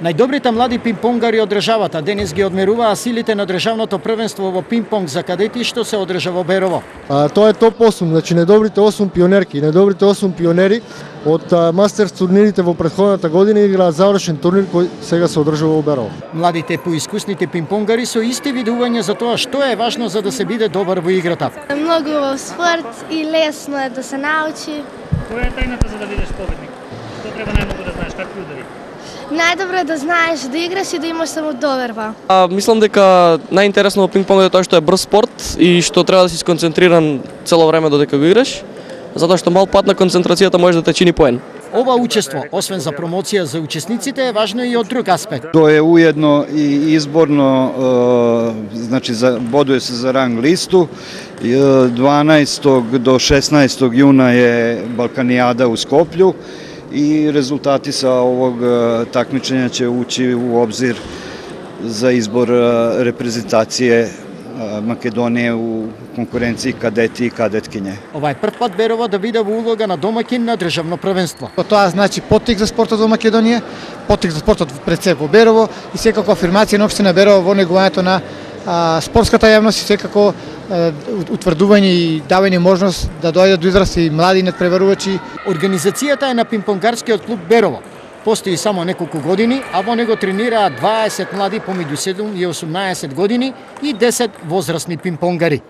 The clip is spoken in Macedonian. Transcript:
Најдобрите млади пинг-понгари од државата денес ги одмеруваа силите на државното првенство во пинг-понг за кадети што се одржа во Берово. Тоа е топ 8, значи најдобрите 8 пионерки, најдобрите 8 пионери од мастерс турнирите во претходната година играат завршен турнир кој сега се одржува во Берово. Младите поискусните пинг-понгари со исти видувања за тоа што е важно за да се биде добар во играта. Многу во спорт и лесно е да се научи. Која е тајната за да бидеш победник? Што треба најмногу да знаеш, какви удари? Најдобро е да знаеш да играш и да имаш самодоверба. Мислам дека најинтересно во пинг-понгот е тоа што е брз спорт и што треба да си сконцентриран цело време додека го играш, затоа што мал пат на концентрацијата може да те чини поен. Ова учество, освен за промоција за учесниците, е важно и од друг аспект. Тоа е уедно и изборно, значи бодуе се за ранг листу. 12. до 16. јуна е Балканијада у Скопју и резултати са овог такмичења ќе учи у обзир за избор репрезентација Македонија у конкуренција кадети и кадеткиње. Ова е прв пат Берово да биде во улога на домаќин на државно првенство. Тоа значи поттик за спортот во Македонија, поттик за спортот пред се во Берово и секако афирмација на општина Берово во негувањето на спортската јавност и секако утврдување и давање можност да дојдат до израз и млади надпреварувачи. Организацијата е на пинг-понгарскиот клуб Берово. Постои само неколку години, а во него тренираат 20 млади помеѓу 7 и 18 години и 10 возрастни пинг-понгари.